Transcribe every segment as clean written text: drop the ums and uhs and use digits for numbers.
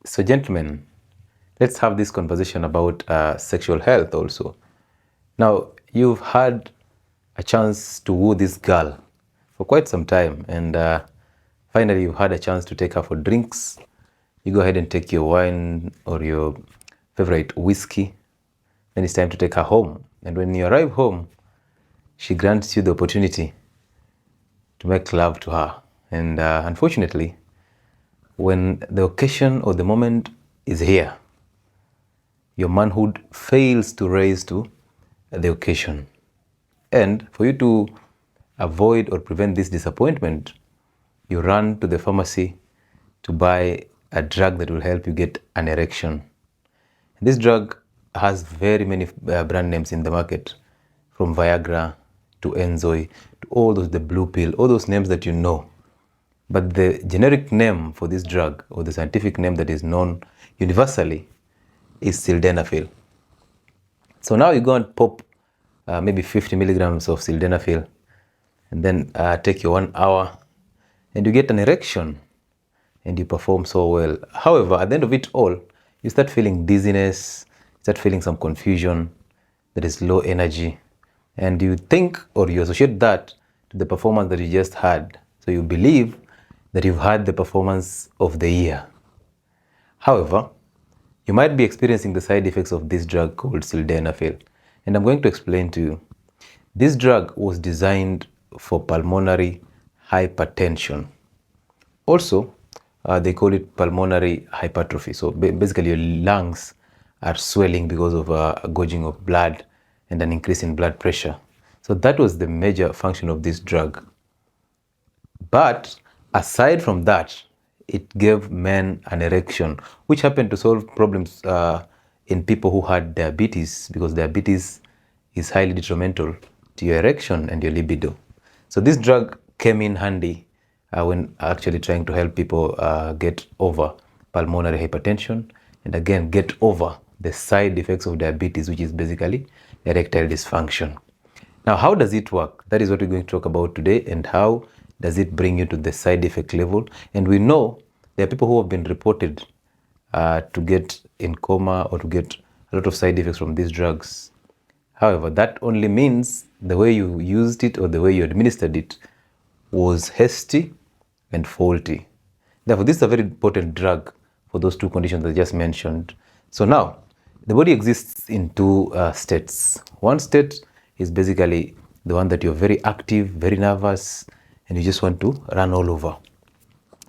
So, gentlemen, let's have this conversation about sexual health also. Now, you've had a chance to woo this girl for quite some time, and finally, you've had a chance to take her for drinks. You go ahead and take your wine or your favorite whiskey. Then it's time to take her home. And when you arrive home, she grants you the opportunity to make love to her. And unfortunately, when the occasion or the moment is here, your manhood fails to rise to the occasion. And for you to avoid or prevent this disappointment, you run to the pharmacy to buy a drug that will help you get an erection. This drug has very many brand names in the market, from Viagra to Enzoi to all those, the blue pill, all those names that you know. But the generic name for this drug, or the scientific name that is known universally, is Sildenafil. So now you go and pop maybe 50 milligrams of Sildenafil, and then take your 1 hour, and you get an erection, and you perform so well. However, at the end of it all, you start feeling dizziness, you start feeling some confusion, there is low energy, and you think or you associate that to the performance that you just had. So you believe that you've had the performance of the year. However, you might be experiencing the side effects of this drug called sildenafil, and I'm going to explain to you. This drug was designed for pulmonary hypertension. Also, they call it pulmonary hypertrophy. So basically, your lungs are swelling because of a gorging of blood and an increase in blood pressure. So that was the major function of this drug. But aside from that, it gave men an erection, which happened to solve problems in people who had diabetes, because diabetes is highly detrimental to your erection and your libido. So this drug came in handy when actually trying to help people get over pulmonary hypertension, and again get over the side effects of diabetes, which is basically erectile dysfunction. Now, how does it work? That is what we're going to talk about today, and how does it bring you to the side effect level. And we know there are people who have been reported to get in coma or to get a lot of side effects from these drugs. However, that only means the way you used it or the way you administered it was hasty and faulty. Therefore, this is a very important drug for those two conditions I just mentioned. So now, the body exists in two states. One state is basically the one that you're very active, very nervous, and you just want to run all over.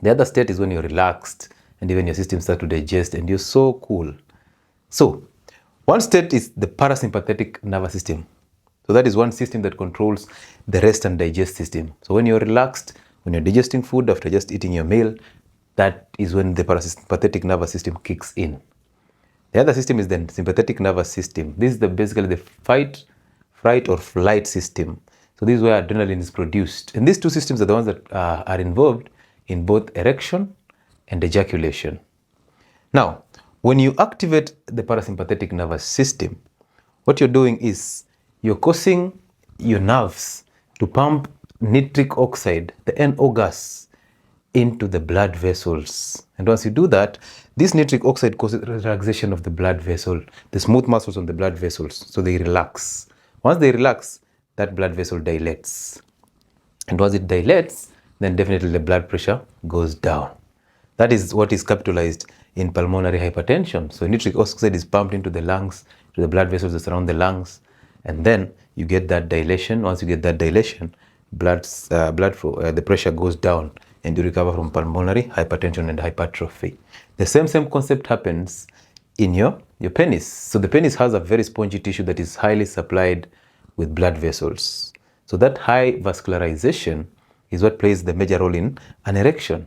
The other state is when you're relaxed and even your system starts to digest and you're so cool. So, one state is the parasympathetic nervous system. So that is one system that controls the rest and digest system. So when you're relaxed, when you're digesting food after just eating your meal, that is when the parasympathetic nervous system kicks in. The other system is the sympathetic nervous system. This is basically the fight, fright, or flight system. So this is where adrenaline is produced. And these two systems are the ones that are involved in both erection and ejaculation. Now, when you activate the parasympathetic nervous system, what you're doing is you're causing your nerves to pump nitric oxide, the NO gas, into the blood vessels. And once you do that, this nitric oxide causes relaxation of the blood vessel, the smooth muscles on the blood vessels, so they relax. Once they relax, that blood vessel dilates. And once it dilates, then definitely the blood pressure goes down. That is what is capitalized in pulmonary hypertension. So nitric oxide is pumped into the lungs, to the blood vessels that surround the lungs, and then you get that dilation. Once you get that dilation, the pressure goes down, and you recover from pulmonary hypertension and hypertrophy. The same concept happens in your penis. So the penis has a very spongy tissue that is highly supplied with blood vessels. So that high vascularization is what plays the major role in an erection.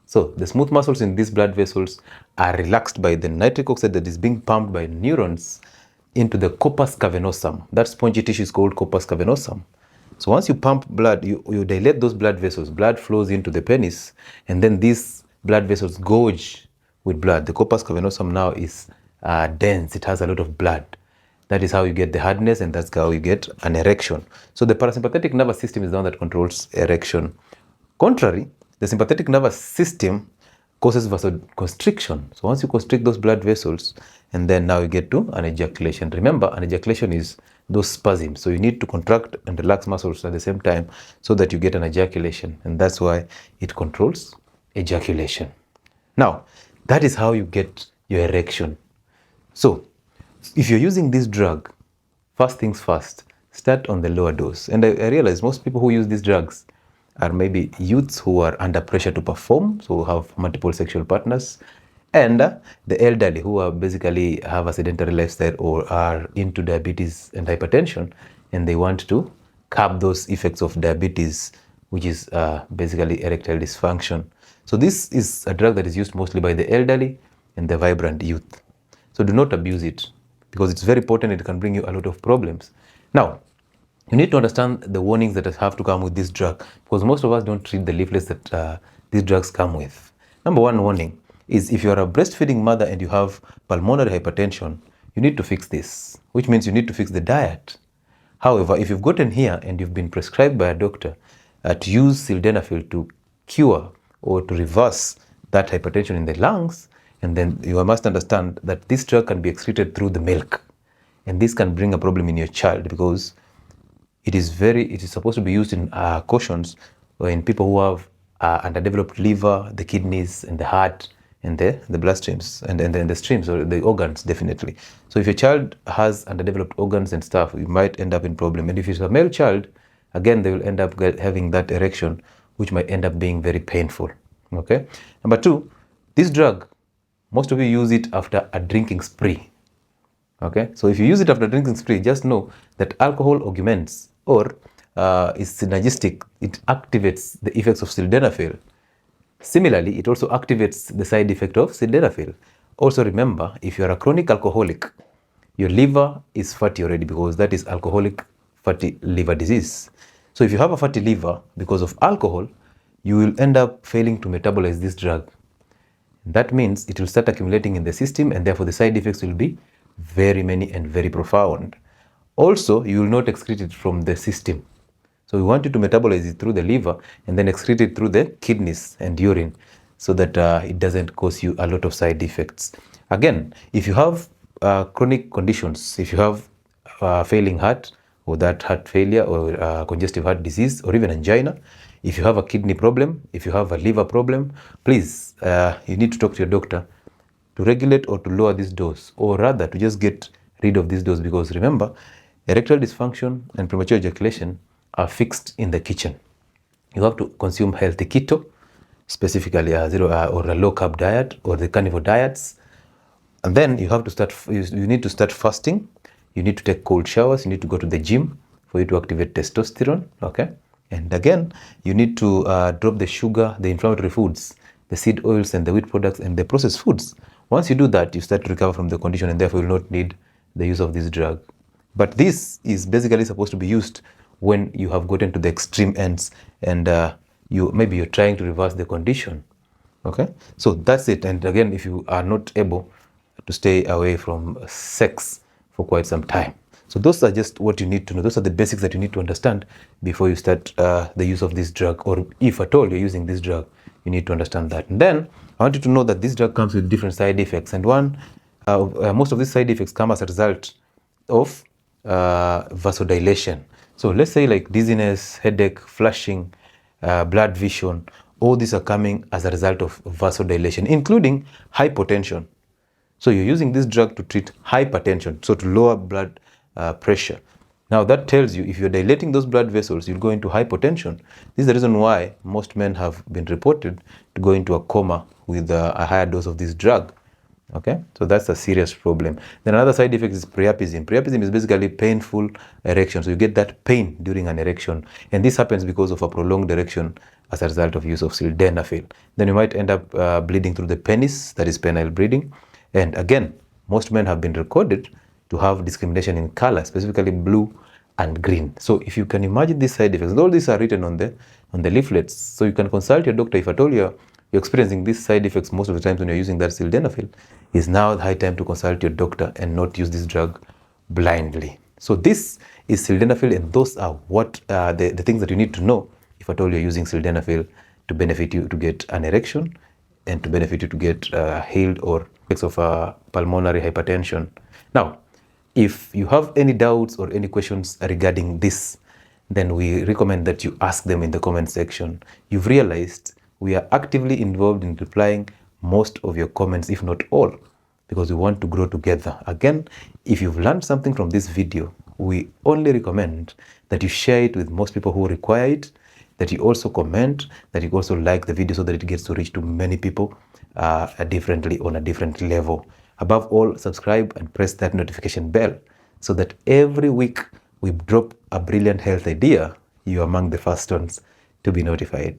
So the smooth muscles in these blood vessels are relaxed by the nitric oxide that is being pumped by neurons into the corpus cavernosum. That spongy tissue is called corpus cavernosum. So once you pump blood, you dilate those blood vessels, blood flows into the penis, and then these blood vessels gorge with blood. The corpus cavernosum now is dense, it has a lot of blood. That is how you get the hardness, and that's how you get an erection. So the parasympathetic nervous system is the one that controls erection. Contrary, the sympathetic nervous system causes vasoconstriction. So once you constrict those blood vessels, and then now you get to an ejaculation. Remember, an ejaculation is those spasms. So you need to contract and relax muscles at the same time so that you get an ejaculation. And that's why it controls ejaculation. Now, that is how you get your erection. So if you're using this drug, first things first, start on the lower dose. And I realize most people who use these drugs are maybe youths who are under pressure to perform, so have multiple sexual partners, and the elderly who are basically have a sedentary lifestyle or are into diabetes and hypertension, and they want to curb those effects of diabetes, which is basically erectile dysfunction. So this is a drug that is used mostly by the elderly and the vibrant youth. So do not abuse it, because it's very potent. It can bring you a lot of problems. Now, you need to understand the warnings that have to come with this drug, because most of us don't read the leaflets that these drugs come with. Number one warning is, if you are a breastfeeding mother and you have pulmonary hypertension, you need to fix this, which means you need to fix the diet. However, if you've gotten here and you've been prescribed by a doctor to use sildenafil to cure or to reverse that hypertension in the lungs, and then you must understand that this drug can be excreted through the milk, and this can bring a problem in your child, because it is supposed to be used in cautions or in people who have underdeveloped liver, the kidneys, and the heart, and the bloodstreams, and the streams, or the organs, definitely. So if your child has underdeveloped organs and stuff, you might end up in problem. And if it's a male child, again, they will end up having that erection, which might end up being very painful. Okay. Number two, this drug, most of you use it after a drinking spree. Okay, so if you use it after drinking spree, just know that alcohol augments or is synergistic. It activates the effects of sildenafil. Similarly, it also activates the side effect of sildenafil. Also remember, if you are a chronic alcoholic, your liver is fatty already, because that is alcoholic fatty liver disease. So if you have a fatty liver because of alcohol, you will end up failing to metabolize this drug. That means it will start accumulating in the system, and therefore the side effects will be very many and very profound. Also, you will not excrete it from the system. So we want you to metabolize it through the liver and then excrete it through the kidneys and urine, so that it doesn't cause you a lot of side effects. Again, if you have chronic conditions, if you have failing heart, or that heart failure, or congestive heart disease, or even angina, if you have a kidney problem, if you have a liver problem, please, you need to talk to your doctor to regulate or to lower this dose, or rather to just get rid of this dose, because remember, erectile dysfunction and premature ejaculation are fixed in the kitchen. You have to consume healthy keto, specifically a zero or a low carb diet, or the carnivore diets, and then you have to start. You need to start fasting. You need to take cold showers. You need to go to the gym for you to activate testosterone. Okay, and again, you need to drop the sugar, the inflammatory foods, the seed oils, and the wheat products, and the processed foods. Once you do that, you start to recover from the condition, and therefore you will not need the use of this drug. But this is basically supposed to be used when you have gotten to the extreme ends, and you're trying to reverse the condition. Okay, so that's it. And again, if you are not able to stay away from sex for quite some time, so those are just what you need to know. Those are the basics that you need to understand before you start the use of this drug, or if at all you're using this drug, you need to understand that. And then I want you to know that this drug comes with different side effects, and most of these side effects come as a result of vasodilation. So let's say like dizziness, headache, flushing, blood vision, all these are coming as a result of vasodilation, including hypotension. So you're using this drug to treat hypertension, so to lower blood pressure. Now that tells you, if you're dilating those blood vessels, you'll go into hypotension. This is the reason why most men have been reported to go into a coma with a higher dose of this drug. Okay, so that's a serious problem. Then another side effect is priapism. Priapism is basically painful erection. So you get that pain during an erection, and this happens because of a prolonged erection as a result of use of sildenafil. Then you might end up bleeding through the penis, that is penile bleeding. And again, most men have been recorded to have discrimination in color, specifically blue and green. So if you can imagine these side effects, all these are written on the leaflets. So you can consult your doctor. If at all you're experiencing these side effects most of the times when you're using that sildenafil, is now the high time to consult your doctor and not use this drug blindly. So this is sildenafil, and those are what the things that you need to know if at all you're using sildenafil to benefit you to get an erection and to benefit you to get healed or effects of pulmonary hypertension. Now, if you have any doubts or any questions regarding this, then we recommend that you ask them in the comment section. You've realized we are actively involved in replying most of your comments, if not all, because we want to grow together. Again, if you've learned something from this video, we only recommend that you share it with most people who require it, that you also comment, that you also like the video so that it gets to reach to many people differently on a different level. Above all, subscribe and press that notification bell so that every week we drop a brilliant health idea, you're among the first ones to be notified.